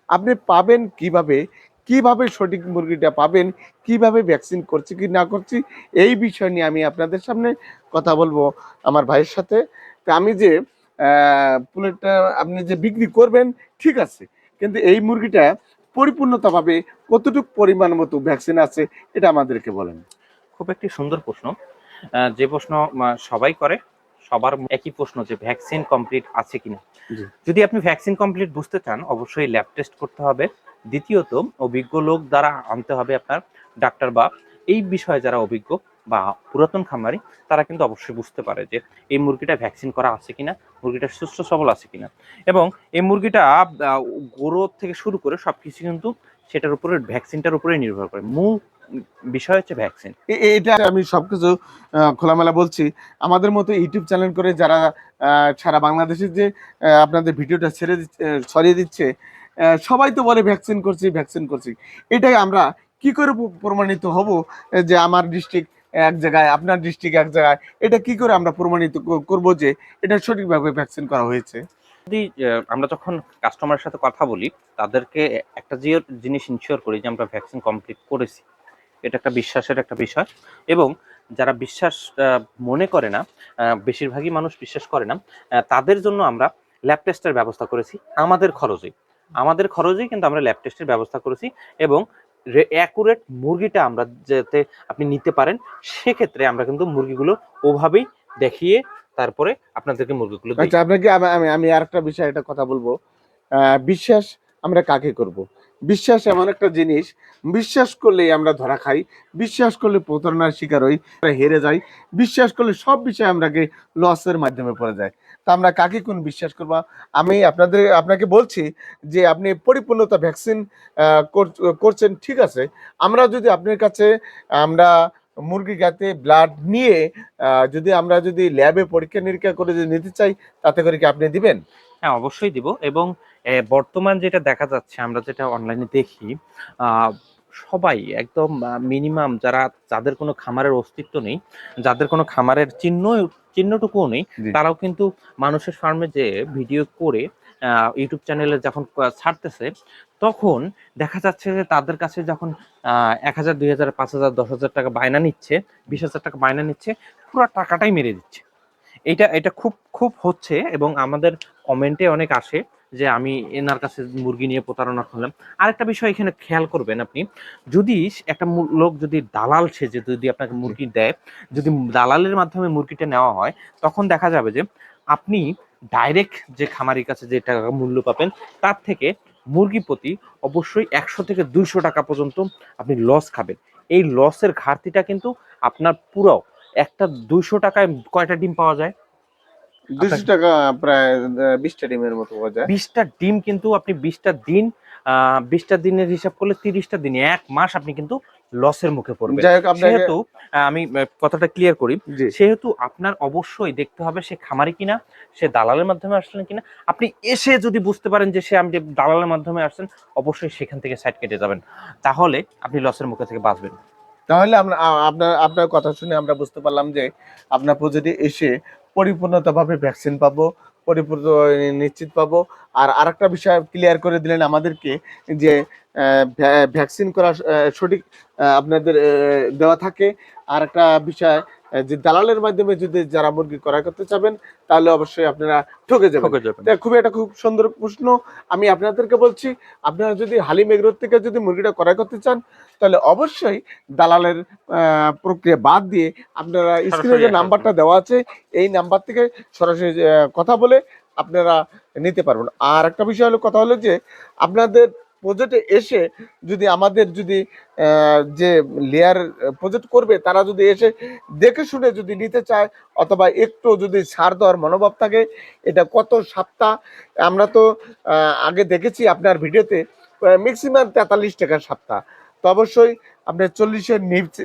আপনি পাবেন কিভাবে, কিভাবে সঠিক মুরগিটা পাবেন, কিভাবে ভ্যাকসিন করছি কি না করছি, এই বিষয় নিয়ে আমি আপনাদের সামনে কথা বলবো আমার ভাইয়ের সাথে। তা আমি যে পুলেটটা আপনি যে বিক্রি করবেন ঠিক আছে, কিন্তু এই মুরগিটা পরিপূর্ণতাভাবে কতটুকু পরিমাণ মতো ভ্যাকসিন আছে এটা আমাদেরকে বলেন। খুব একটি সুন্দর প্রশ্ন। যে প্রশ্ন সবাই করে, সবার একই প্রশ্ন যে ভ্যাকসিন কমপ্লিট আছে কিনা। জি। যদি আপনি ভ্যাকসিন কমপ্লিট বুঝতে চান, অবশ্যই ল্যাব টেস্ট করতে হবে। দ্বিতীয়ত, অভিজ্ঞ লোক দ্বারা আনতে হবে আপনার, ডাক্তার বা এই বিষয়ে যারা অভিজ্ঞ বা পুরাতন খামারি, তারা কিন্তু অবশ্যই বুঝতে পারে যে এই মুরগিটা ভ্যাকসিন করা আছে কিনা, মুরগিটা সুস্থ সবল আছে কিনা। এবং এই মুরগিটা গ্রোথ থেকে শুরু করে সবকিছু কিন্তু সেটার উপরে, ভ্যাকসিনটার উপরে নির্ভর করে। মূল বিষয় হচ্ছে ভ্যাকসিন। এটা আমি সবকিছু খোলামেলা বলছি। আমাদের মতো ইউটিউব চ্যানেল করে যারা সারা বাংলাদেশের যে আপনাদের ভিডিওটা ছড়িয়ে দিচ্ছে, সবাই তো বলে ভ্যাকসিন করছি ভ্যাকসিন করছি। এটাই আমরা কি করে প্রমাণিত হব যে আমার ডিস্ট্রিক্ট এক জায়গায়, আপনার ডিস্ট্রিক্ট এক জায়গায়, এটা কি করে আমরা প্রমাণিত করব যে এটা সঠিকভাবে ভ্যাকসিন করা হয়েছে? যদি আমরা যখন কাস্টমারের সাথে কথা বলি, তাদেরকে একটা যে জিনিস ইনশিওর করি যে আমরা ভ্যাকসিন কমপ্লিট করেছি, এটা একটা বিশ্বাসের একটা বিষয়। এবং যারা বিশ্বাস মনে করে না, বেশিরভাগই মানুষ বিশ্বাস করে না, তাদের জন্য আমরা ল্যাব টেস্টের ব্যবস্থা করেছি আমাদের খরচেই কিন্তু আমরা ল্যাব টেস্টের ব্যবস্থা করেছি। এবং অ্যাকুরেট মুরগিটা আমরা যাতে আপনি নিতে পারেন, সেক্ষেত্রে আমরা কিন্তু মুরগিগুলো ওভাবেই দেখিয়ে তারপরে আপনাদেরকে মুরগিগুলো দিই। আচ্ছা, আপনাকে আমি আমি আমি আরেকটা বিষয় একটা কথা বলবো। বিশ্বাস আমরা কাকে করব? বিশ্বাস এমন একটা জিনিস, বিশ্বাস করলেই আমরা ধরা খাই, বিশ্বাস করলে প্রতারণার শিকার হই, আমরা হেরে যাই, বিশ্বাস করলে সব বিষয় আমরাকে লসের মাধ্যমে পড়ে যায়। তা আমরা কাকে কোন বিশ্বাস করব? আমি আপনাকে বলছি যে আপনি পরিপূর্ণতা ভ্যাকসিন করছেন ঠিক আছে। আমরা যদি আপনার কাছে আমরা মুরগি গাতে ব্লাড নিয়ে যদি আমরা যদি ল্যাবে পরীক্ষা-নিরীক্ষা করে যদি নিতে চাই, তাতে করে কি আপনি দিবেন? হ্যাঁ, অবশ্যই দিব। এবং বর্তমান যেটা দেখা যাচ্ছে, আমরা যেটা অনলাইনে দেখি, আ সবাই একদম মিনিমাম যাদের কোনো খামারের অস্তিত্ব নেই, যাদের কোনো খামারের চিহ্নটুকুও নেই, জি। তারাও কিন্তু মানুষের ফার্মে যেয়ে ভিডিও করে আ ইউটিউব চ্যানেলে যখন ছাড়তেছে, তখন দেখা যাচ্ছে যে তাদের কাছে যখন ১,০০০, ২,০০০, ৫,০০০, ১০,০০০ টাকা বায়না নিচ্ছে, ২০,০০০ টাকা বায়না নিচ্ছে, পুরা টাকাটাই মেরে দিচ্ছে। এটা খুব খুব হচ্ছে। এবং আমাদের কমেন্টে অনেক আসে যে আমি এনার কাছে মুরগি নিয়ে প্রতারণা করলাম। আরেকটা বিষয় এখানে খেয়াল করবেন আপনি, যদি একটা লোক যদি দালাল সেজে যদি আপনাকে জি। মুরগি দেয়, যদি দালালের মাধ্যমে মুরগিটা নেওয়া হয়, তখন দেখা যাবে যে আপনি ডাইরেক্ট যে খামারির কাছে যে টাকা মূল্য পাবেন, তার থেকে মুরগি প্রতি অবশ্যই ১০০ থেকে ২০০ টাকা পর্যন্ত আপনি লস খাবেন। এই লসের ঘাটতিটা কিন্তু আপনার পুরো একটা ২০০ টাকায় কয়টা ডিম পাওয়া যায়? আপনার ৳২০০ প্রায় ২০ টা ডিমের মতো পাওয়া যায়। ২০ টা ডিম কিন্তু আপনি ২০ টা দিন, ২০ টা দিনের হিসাব করলে ৩০ টা দিনে ১ মাস আপনি কিন্তু লসের মুখে পড়বেন। যাই হোক আপনাকে সেহেতু আমি কথাটা ক্লিয়ার করি। জি। সেহেতু আপনার অবশ্যই দেখতে হবে সে খামারি কিনা, সে দালালের মাধ্যমে আসলেন কিনা। আপনি এসে যদি বুঝতে পারেন যে আপনি দালালের মাধ্যমে আসছেন, অবশ্যই সেখান থেকে সাইড কেটে যাবেন। তাহলে আপনি লসের মুখে থেকে বাঁচবেন। তাহলে আমরা আপনার আপনার কথা শুনে আমরা বুঝতে পারলাম যে আপনার প্রজেক্টে এসে পরিপূর্ণতাভাবে ভ্যাকসিন পাবো, পরিপূর্ণ নিশ্চিত পাবো। আর আরেকটা বিষয় ক্লিয়ার করে দিলেন আমাদেরকে যে ভ্যাকসিন করা সঠিক আপনাদের দেওয়া থাকে। আরেকটা বিষয় যে দালালের মাধ্যমে যদি যারা মুরগি ক্রয় করতে চাবেন, তাহলে অবশ্যই আপনারা ঠকে যাবেন। ঠকে যাবেন। তা খুবই একটা খুব সুন্দর প্রশ্ন। আমি আপনাদেরকে বলছি, আপনারা যদি হালিম এগ্রোর থেকে যদি মুরগিটা ক্রয় করতে চান, তাহলে অবশ্যই দালালের প্রক্রিয়া বাদ দিয়ে আপনারা স্ক্রিনে সরাসরি যে আসবেন। নাম্বারটা দেওয়া আছে, এই নাম্বার থেকে সরাসরি কথা বলে আপনারা নিতে পারবেন। আর একটা বিষয় হলো, কথা হলো যে আপনাদের প্রজেক্টে এসে যদি আমাদের যদি যে লেয়ার প্রজেক্ট করবে তারা যদি এসে দেখে শুনে যদি নিতে চায়, অথবা একটু যদি ছাড় দেওয়ার মনোভাব থাকে, এটা কত সপ্তাহ আমরা তো আগে দেখেছি আপনার ভিডিওতে ম্যাক্সিমাম ৪৩ টাকা সপ্তাহ। তো অবশ্যই আপনি ৪০-এর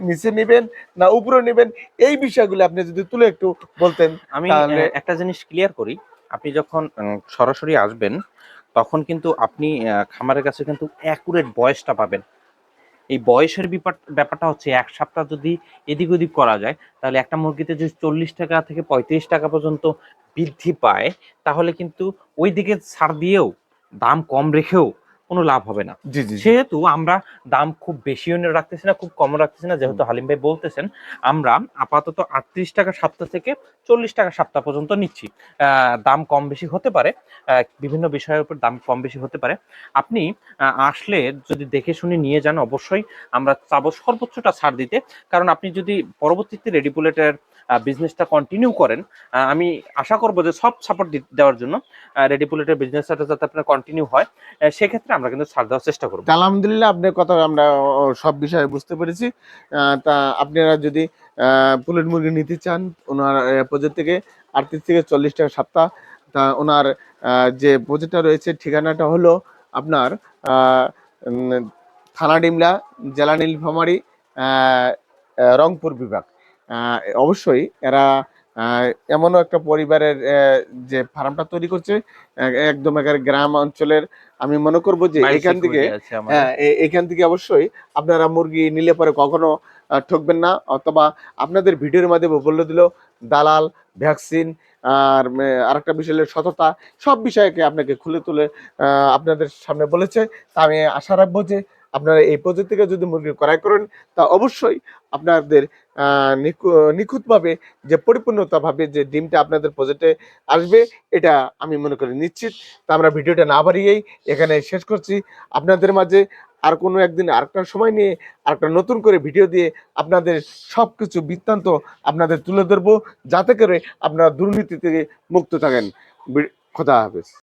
নিচে নেবেন না উপরে নেবেন, এই বিষয়গুলো আপনি যদি তুলে একটু বলতেন আমি তাহলে। একটা জিনিস ক্লিয়ার করি। আপনি যখন সরাসরি আসবেন, তখন কিন্তু আপনি খামারের কাছে কিন্তু অ্যাকুরেট বয়সটা পাবেন। এই বয়সের ব্যাপারটা হচ্ছে ১ সপ্তাহ যদি এদিক ওদিক করা যায়, তাহলে একটা মুরগিতে যদি ৪০ টাকা থেকে ৩৫ টাকা পর্যন্ত বৃদ্ধি পায়, তাহলে কিন্তু ওইদিকে ছাড় দিয়েও, দাম কম রেখেও কোনো লাভ হবে না। জি জি জি। সেহেতু আমরা দাম খুব বেশিও রাখতেছি না, খুব কমও রাখতেছি না। যেহেতু হালিম ভাই বলতেছেন, আমরা আপাতত ৩৮ টাকা সপ্তাহ থেকে ৪০ টাকা সপ্তাহ পর্যন্ত নিচ্ছি। দাম কম বেশি হতে পারে, বিভিন্ন বিষয়ের উপর দাম কম বেশি হতে পারে। আপনি আসলে যদি দেখে শুনে নিয়ে যান, অবশ্যই আমরা চাবো সর্বোচ্চটা ছাড় দিতে। কারণ আপনি যদি পরবর্তীতে রেডি বুলেটের বিজনেসটা কন্টিনিউ করেন, আমি আশা করব যে সব সাপোর্ট দেওয়ার জন্য রেডি বুলেটের বিজনেসটা যাতে আপনার কন্টিনিউ হয়, সেক্ষেত্রে আমরা কিন্তু ছাড় দেওয়ার চেষ্টা করব। তা আলহামদুলিল্লাহ, আপনার কথা আমরা সব বিষয়ে বুঝতে পেরেছি। তা আপনারা যদি পুলেট মুরগি নিতে চান ওনার প্রজেক্ট থেকে ৩৮ থেকে ৪০ টাকা সপ্তাহ, তা ওনার যে প্রজেক্টটা রয়েছে ঠিকানাটা হলো আপনার আহ, উম, থানা ডিমলা, জেলা নীলফামারী, আহ, রংপুর বিভাগ। অবশ্যই এরা আহ, এমনও একটা পরিবারের যে ফার্মটা তৈরি করছে, একদম একেবারে গ্রাম অঞ্চলের। আমি মনে করব যে মাইল এখান থেকে সিকিউরিটি আছে আমাদের। এখান থেকে অবশ্যই আপনারা মুরগি নিলে পরে কখনো ঠকবেন না, অথবা আপনাদের ভিডিওর মাধ্যমে বলে দিল দালাল, ভ্যাকসিন, আর আরেকটা বিষয় হলো সততা, সব বিষয়কে আপনাকে খুলে তুলে আপনাদের সামনে বলেছে। তা আমি আশা রাখবো যে আপনারা এই প্রজেক্ট থেকে যদি মুরগি ক্রয় করেন, তা অবশ্যই আপনাদের নিখুঁতভাবে যে পরিপূর্ণতাভাবে যে ডিমটা আপনাদের প্রজেক্টে আসবে, এটা আমি মনে করি নিশ্চিত। তা আমরা ভিডিওটা না বাড়িয়েই এখানে শেষ করছি। আপনাদের মাঝে আর কোনো একদিন আরেকটা সময় নিয়ে আরেকটা নতুন করে ভিডিও দিয়ে আপনাদের সবকিছু বৃত্তান্ত আপনাদের তুলে ধরবো, যাতে করে আপনারা দুর্নীতি থেকে মুক্ত থাকেন। খোদা হাফেজ।